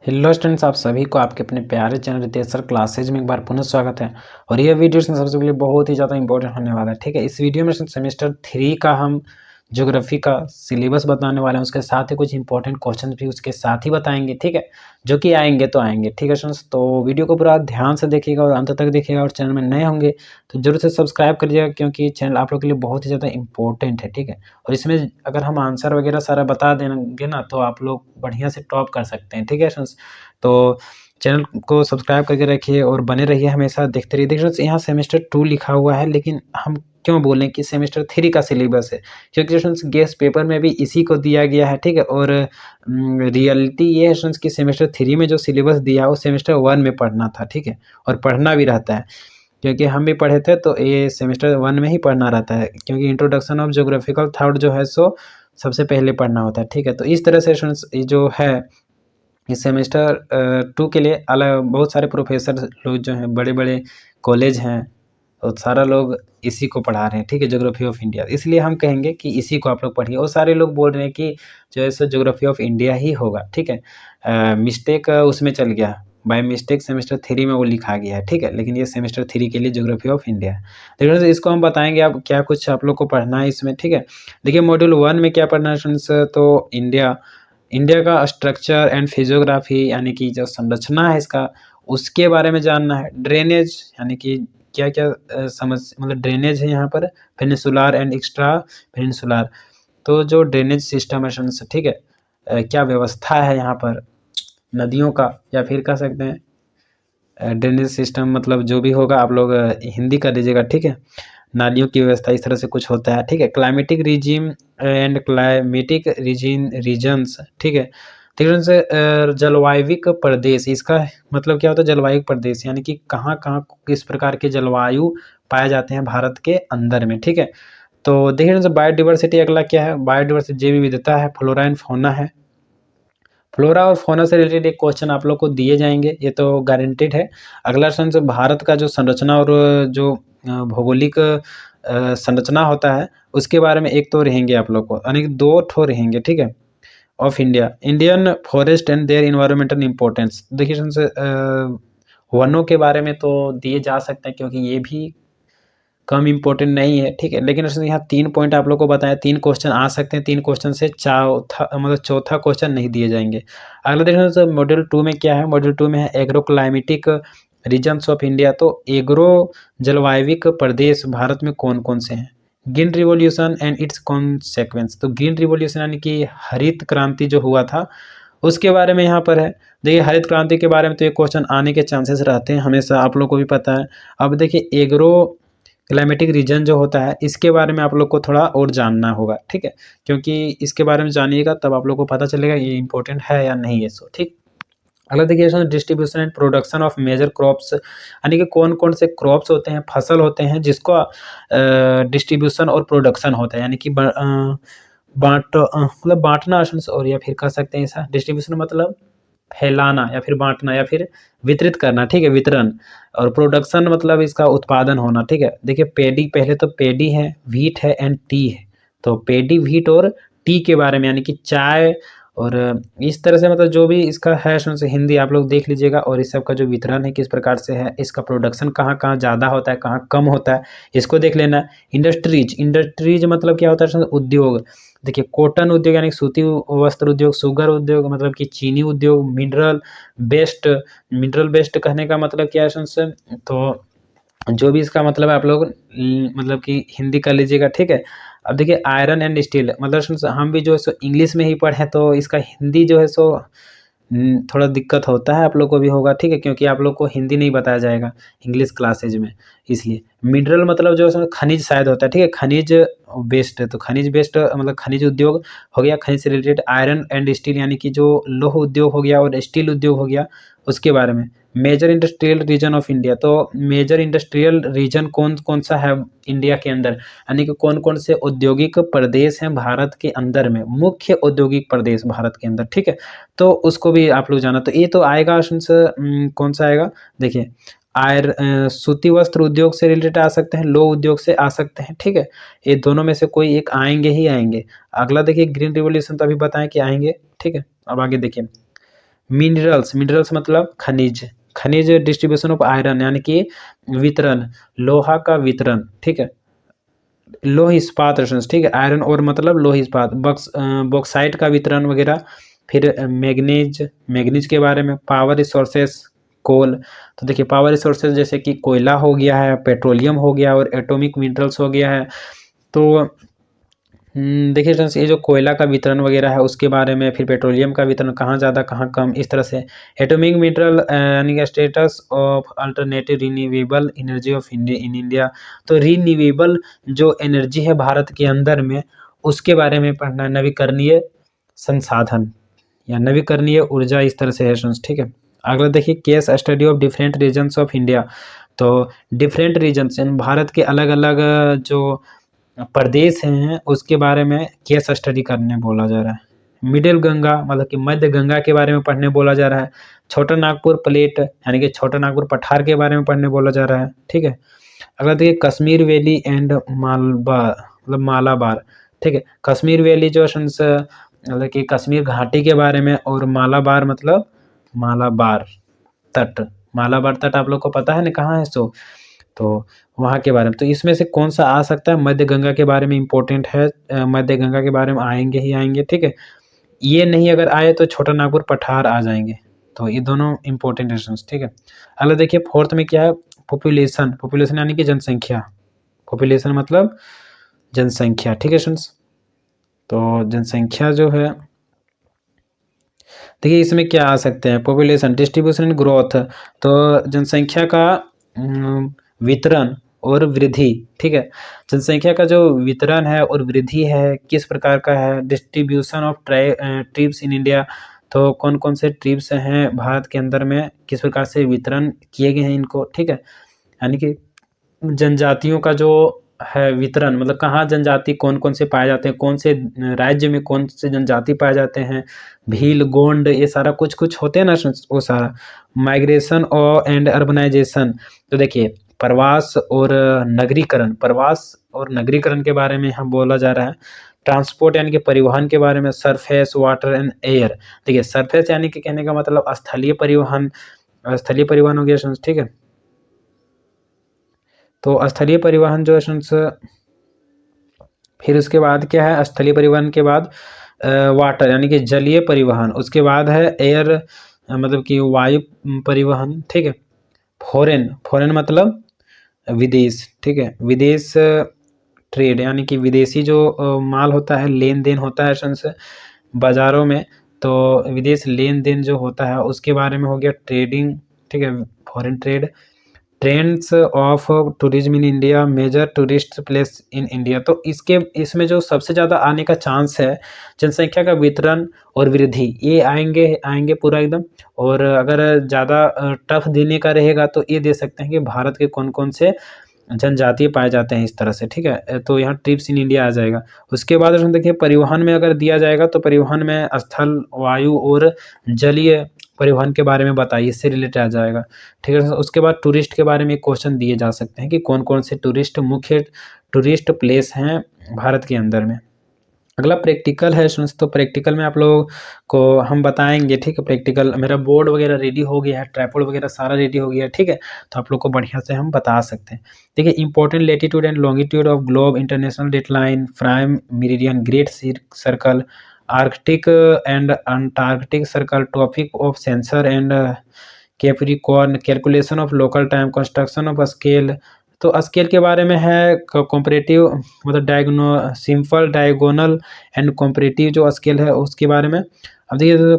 Hello students, आप सभी को आपके अपने प्यारे चैनल रितेश सर क्लासेज में एक बार पुनः स्वागत है। और ये वीडियो सबसे पहले बहुत ही ज़्यादा इंपॉर्टेंट होने वाला है। ठीक है, इस वीडियो में सेमेस्टर 3 का हम ज्योग्राफी का सिलेबस बताने वाले हैं, उसके साथ ही कुछ इंपॉर्टेंट क्वेश्चन भी उसके साथ ही बताएंगे। ठीक है, जो कि आएंगे तो आएंगे। ठीक है स्टूडेंट्स, तो वीडियो को पूरा ध्यान से देखिएगा और अंत तक देखिएगा। और चैनल में नए होंगे तो जरूर से सब्सक्राइब करिएगा, क्योंकि चैनल आप लोग के लिए बहुत ही ज़्यादा इंपॉर्टेंट है। ठीक है, और इसमें अगर हम आंसर वगैरह सारा बता देंगे ना, तो आप लोग बढ़िया से टॉप कर सकते हैं। ठीक है स्टूडेंट्स, तो चैनल को सब्सक्राइब करके रखिए और बने रहिए, हमेशा देखते रहिए। देखिए यहाँ सेमेस्टर 2 लिखा हुआ है, लेकिन हम क्यों बोलें कि सेमेस्टर 3 का सिलेबस है, क्योंकि स्टूडेंट्स गेस्ट पेपर में भी इसी को दिया गया है। ठीक है, और रियलिटी ये है स्टूडेंट्स कि सेमेस्टर 3 में जो सिलेबस दिया है वो सेमेस्टर 1 में पढ़ना था। ठीक है, और पढ़ना भी रहता है, क्योंकि हम भी पढ़े थे तो ये सेमेस्टर 1 में ही पढ़ना रहता है, क्योंकि इंट्रोडक्शन ऑफ ज्योग्राफिकल थॉट जो है सो सबसे पहले पढ़ना होता है। ठीक है, तो इस तरह से स्टूडेंट्स ये जो है इस सेमेस्टर 2 के लिए अलग बहुत सारे प्रोफेसर लोग जो हैं, बड़े बड़े कॉलेज हैं, और सारा लोग इसी को पढ़ा रहे हैं। ठीक है, ज्योग्राफी ऑफ इंडिया, इसलिए हम कहेंगे कि इसी को आप लोग पढ़िए। और सारे लोग बोल रहे हैं कि जो है सो ज्योग्राफी ऑफ इंडिया ही होगा। ठीक है, मिस्टेक उसमें चल गया, बाय मिस्टेक सेमेस्टर 3 में वो लिखा गया है। ठीक है, लेकिन ये सेमेस्टर 3 के लिए ज्योग्राफी ऑफ इंडिया है। देखिए इसको हम बताएंगे अब क्या कुछ आप लोग को पढ़ना है इसमें। ठीक है, देखिए मॉड्यूल 1 में क्या पढ़ना है स्टूडेंट्स, तो इंडिया का स्ट्रक्चर एंड फिजियोग्राफी, यानी कि जो संरचना है इसका, उसके बारे में जानना है। ड्रेनेज, यानी कि क्या क्या समझ मतलब ड्रेनेज है यहाँ पर, पेनिनसुलर एंड एक्स्ट्रा पेनिनसुलर, तो जो ड्रेनेज सिस्टम है स्टूडेंट्स, ठीक है, क्या व्यवस्था है यहाँ पर नदियों का, या फिर कह सकते हैं ड्रेनेज सिस्टम, मतलब जो भी होगा आप लोग हिंदी कर दीजिएगा। ठीक है, नालियों की व्यवस्था इस तरह से कुछ होता है। ठीक है, climatic regime and climatic regions. ठीक है, से जलवायविक प्रदेश, इसका मतलब क्या होता है जलवायु प्रदेश, यानी कि कहाँ कहाँ किस प्रकार के जलवायु पाए जाते हैं भारत के अंदर में। ठीक है, तो देखिए बायोडिवर्सिटी अगला क्या है, बायोडिवर्सिटी जैव विविधता है, फ्लोरा एंड फौना है। फ्लोरा और फौना से रिलेटेड एक क्वेश्चन आप लोग को दिए जाएंगे, ये तो गारंटेड है। अगला क्वेश्चन भारत का जो संरचना और जो भौगोलिक संरचना होता है उसके बारे में एक तो रहेंगे आप लोग को, यानी 2 ठो रहेंगे। ठीक है, of India, Indian forest and their environmental importance. देखिए वनों के बारे में तो दिए जा सकते हैं, क्योंकि ये भी कम इम्पोर्टेंट नहीं है। ठीक है, लेकिन यहाँ 3 पॉइंट आप लोग को बताया, 3 क्वेश्चन आ सकते हैं, 3 क्वेश्चन से चौथा क्वेश्चन नहीं दिए जाएंगे। अगला देखना सर मॉड्यूल 2 में क्या है, मॉड्यूल 2 में है agro climatic regions of India. तो एग्रो जलवायविक प्रदेश भारत में कौन कौन से हैं। Green revolution and its consequence, तो ग्रीन रिवॉल्यूशन यानी कि हरित क्रांति जो हुआ था उसके बारे में यहाँ पर है। देखिए हरित क्रांति के बारे में तो ये क्वेश्चन आने के चांसेस रहते हैं हमेशा, आप लोग को भी पता है। अब देखिए एग्रो क्लाइमेटिक रीजन जो होता है इसके बारे में आप लोग को थोड़ा और जानना होगा। ठीक है, क्योंकि इसके बारे में जानिएगा तब आप लोग को पता चलेगा ये इंपॉर्टेंट है या नहीं है। सो ठीक, अगला देखिए distribution and production of major crops, यानी कि कौन कौन से क्रॉप्स होते हैं, फसल होते हैं जिसको डिस्ट्रीब्यूशन और प्रोडक्शन होता है, यानी कि मतलब बांटना, और या फिर कह सकते हैं ऐसा, डिस्ट्रीब्यूशन मतलब फैलाना या फिर बांटना या फिर वितरित करना। ठीक है, वितरण, और प्रोडक्शन मतलब इसका उत्पादन होना। ठीक है, देखिए पेडी, पहले तो पेडी है, व्हीट है एंड टी है। तो पेडी, व्हीट और टी के बारे में, यानी कि चाय और इस तरह से, मतलब जो भी इसका है से हिंदी आप लोग देख लीजिएगा। और इस सब का जो वितरण है किस प्रकार से है, इसका प्रोडक्शन कहाँ कहाँ ज़्यादा होता है कहाँ कम होता है, इसको देख लेना। इंडस्ट्रीज, इंडस्ट्रीज मतलब क्या होता है, उद्योग। देखिए कॉटन उद्योग यानी सूती वस्त्र उद्योग, शुगर उद्योग मतलब कि चीनी उद्योग, मिनरल बेस्ड कहने का मतलब क्या है से, तो जो भी इसका मतलब है आप लोग मतलब कि हिंदी कर लीजिएगा। ठीक है, अब देखिए आयरन एंड स्टील, मतलब हम भी जो है सो इंग्लिश में ही पढ़े, तो इसका हिंदी जो है सो थोड़ा दिक्कत होता है, आप लोग को भी होगा। ठीक है, क्योंकि आप लोग को हिंदी नहीं बताया जाएगा इंग्लिश क्लासेज में, इसलिए। मिनरल मतलब जो है खनिज शायद होता है। ठीक है, खनिज बेस्ड, तो खनिज बेस्ड मतलब खनिज उद्योग हो गया, खनिज से रिलेटेड। आयरन एंड स्टील यानी कि जो लौह उद्योग हो गया और स्टील उद्योग हो गया, उसके बारे में। Major industrial region of India, तो मेजर इंडस्ट्रियल रीजन कौन कौन सा है इंडिया के अंदर, यानी कि कौन कौन से औद्योगिक प्रदेश हैं भारत के अंदर में, मुख्य औद्योगिक प्रदेश भारत के अंदर। ठीक है, तो उसको भी आप लोग जाना। तो ये तो आएगा कौन सा आएगा, देखिए सूती वस्त्र उद्योग से रिलेटेड आ सकते हैं, लौह उद्योग से आ सकते हैं। ठीक है, ये दोनों में से कोई एक आएंगे ही आएंगे। अगला देखिए ग्रीन रिवोल्यूशन, तो अभी बताएं कि आएंगे। ठीक है, अब आगे देखिए मिनरल्स, मिनरल्स मतलब खनिज, खनिज डिस्ट्रीब्यूशन ऑफ आयरन यानी कि वितरण, लोहा का वितरण, ठीक है, लौह इस्पात रेशंस, ठीक है, आयरन और मतलब लौह इस्पात, बॉक्साइट का वितरण वगैरह। फिर मैग्नीज, मैग्नीज के बारे में, पावर रिसोर्सेस, कोल। तो देखिए पावर रिसोर्सेज जैसे कि कोयला हो गया है, पेट्रोलियम हो गया और एटॉमिक मिनरल्स हो गया है। तो देखिए फ्रेंड्स, ये जो कोयला का वितरण वगैरह है उसके बारे में, फिर पेट्रोलियम का वितरण कहाँ ज़्यादा कहाँ कम, इस तरह से। एटॉमिक मिनरल यानी कि status of alternative renewable energy of in India. तो रिन्यूएबल जो एनर्जी है भारत के अंदर में, उसके बारे में पढ़ना है, नवीकरणीय संसाधन या नवीकरणीय ऊर्जा, इस तरह से है फ्रेंड्स, ठीक है। अगला देखिए case study of different regions of India. तो डिफरेंट रीजन्स भारत के अलग अलग जो प्रदेश हैं उसके बारे में केस स्टडी करने बोला जा रहा है। मिडिल गंगा मतलब कि मध्य गंगा के बारे में पढ़ने बोला जा रहा है। छोटा नागपुर प्लेट यानी कि छोटा नागपुर पठार के बारे में पढ़ने बोला जा रहा है, ठीक है। अगला देखिए कश्मीर वैली एंड मालबार मतलब मालाबार, ठीक है। कश्मीर वैली जो मतलब कि कश्मीर घाटी के बारे में, और मालाबार मतलब मालाबार तट, मालाबार तट आप लोग को पता है ना कहाँ है, सो तो वहाँ के बारे में। तो इसमें से कौन सा आ सकता है, मध्य गंगा के बारे में इम्पोर्टेंट है, मध्य गंगा के बारे में आएंगे ही आएंगे, ठीक है। ये नहीं अगर आए तो छोटा नागपुर पठार आ जाएंगे। तो ये दोनों इंपॉर्टेंट रीजन्स, ठीक है। अगला देखिए फोर्थ में क्या है, पॉपुलेशन, पॉपुलेशन यानी कि जनसंख्या, पॉपुलेशन मतलब जनसंख्या, ठीक है स्टूडेंट्स। तो जनसंख्या जो है, देखिए इसमें क्या आ सकते हैं, पॉपुलेशन, डिस्ट्रीब्यूशन एंड ग्रोथ। तो जनसंख्या का वितरण और वृद्धि, ठीक है। जनसंख्या का जो वितरण है और वृद्धि है किस प्रकार का है, डिस्ट्रीब्यूशन ऑफ ट्रिब्स इन इंडिया। तो कौन कौन से ट्रिब्स हैं भारत के अंदर में, किस प्रकार से वितरण किए गए हैं इनको, ठीक है। यानी कि जनजातियों का जो है वितरण, मतलब कहाँ जनजाति कौन कौन से पाए जाते हैं, कौन से राज्य में कौन से जनजाति पाए जाते हैं, भील, गोंड, ये सारा कुछ कुछ होते हैं ना, वो सारा। माइग्रेशन और एंड अर्बनाइजेशन। तो देखिए प्रवास और नगरीकरण, प्रवास और नगरीकरण के बारे में हम बोला जा रहा है। ट्रांसपोर्ट यानी कि परिवहन के बारे में, सरफेस वाटर एंड एयर। देखिए सरफेस यानी कि कहने का मतलब स्थलीय परिवहन, स्थलीय परिवहन हो गया, ठीक है। तो स्थलीय परिवहन जो है, फिर उसके बाद क्या है, स्थलीय परिवहन के बाद वाटर यानी कि जलीय परिवहन, उसके बाद है एयर मतलब कि वायु परिवहन, ठीक है। फॉरेन, फॉरेन मतलब विदेश, ठीक है। विदेश ट्रेड यानी कि विदेशी जो माल होता है, लेन देन होता है से बाज़ारों में, तो विदेश लेन देन जो होता है उसके बारे में हो गया ट्रेडिंग, ठीक है, foreign trade. Trends of tourism in India, major tourist place in India. तो इसमें जो सबसे ज़्यादा आने का चांस है, जनसंख्या का वितरण और वृद्धि, ये आएंगे आएंगे पूरा एकदम। और अगर ज़्यादा टफ देने का रहेगा तो ये दे सकते हैं कि भारत के कौन कौन से जनजातीय पाए जाते हैं, इस तरह से, ठीक है। तो यहाँ ट्रिप्स इन इंडिया आ जाएगा। उसके बाद हम देखिए परिवहन में अगर दिया जाएगा तो परिवहन में स्थल, वायु और जलीय परिवहन के बारे में बताइए, इससे रिलेटेड आ जाएगा, ठीक है। उसके बाद टूरिस्ट के बारे में क्वेश्चन दिए जा सकते हैं कि कौन कौन से मुख्य टूरिस्ट प्लेस हैं भारत के अंदर में। अगला प्रैक्टिकल है स्टूडेंट्स। तो प्रैक्टिकल में आप लोगों को हम बताएंगे, ठीक है। प्रैक्टिकल मेरा बोर्ड वगैरह रेडी हो गया है, ट्राइपॉड वगैरह सारा रेडी हो गया है, ठीक है। तो आप लोग को बढ़िया से हम बता सकते हैं। देखिए important latitude and longitude of globe, international dateline, prime meridian, great circle, Arctic and Antarctic circle, topic of sensor and Capricorn, calculation of local time, construction of scale. तो स्केल के बारे में है कॉम्परेटिव मतलब सिंपल, डायगोनल एंड कॉम्परेटिव जो scale है उसके बारे में। अब देखिए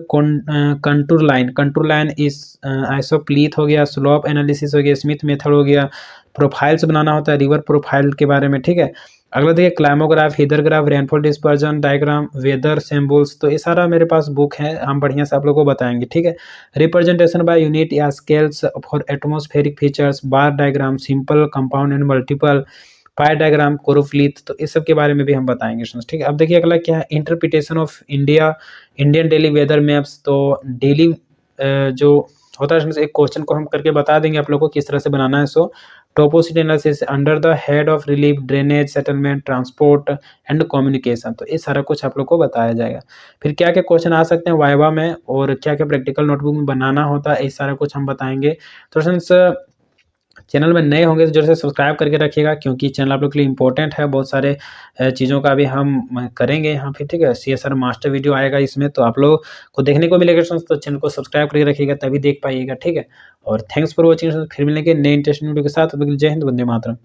कंटूर लाइन, कंटूर लाइन इस आइसोप्लीथ हो गया, स्लोप एनालिसिस हो गया, स्मिथ मेथड हो गया, प्रोफाइल्स बनाना होता है, रिवर प्रोफाइल के बारे में, ठीक है। अगला देखिए climograph, hythergraph, rainfall dispersion diagram, weather symbols. तो ये सारा मेरे पास बुक है, हम बढ़िया से आप लोगों को बताएंगे, ठीक है। रिप्रेजेंटेशन बाय यूनिट या scales for atmospheric features, bar diagram, simple, compound and multiple, pie diagram, choropleth. तो इस सब के बारे में भी हम बताएंगे, ठीक है। अब देखिए अगला क्या है, interpretation of Indian daily weather maps. तो डेली जो होता है एक क्वेश्चन को हम करके बता देंगे आप लोगों को किस तरह से बनाना है। So toposheet analysis under the head of relief, drainage, settlement, transport and communication. तो ये सारा कुछ आप लोग को बताया जाएगा। फिर क्या-क्या क्वेश्चन आ सकते हैं वाइवा में और क्या-क्या प्रैक्टिकल नोटबुक में बनाना होता है, ये सारा कुछ हम बताएँगे। तो फ्रेंड्स, चैनल में नए होंगे तो ज़रूर से सब्सक्राइब करके रखिएगा, क्योंकि चैनल आप लोग के लिए इम्पोर्टेंट है। बहुत सारे चीज़ों का भी हम करेंगे यहाँ पे, ठीक है। सीएसआर मास्टर वीडियो आएगा इसमें, तो आप लोगों को देखने को मिलेगा फ्रेंड्स, तो चैनल को सब्सक्राइब करके रखिएगा, तभी देख पाइएगा, ठीक है। और थैंक्स फॉर वॉचिंग। फिर मिलेंगे नए इंटरेस्टिंग वीडियो के साथ। तब तक के लिए जय हिंद, वंदे मातरम।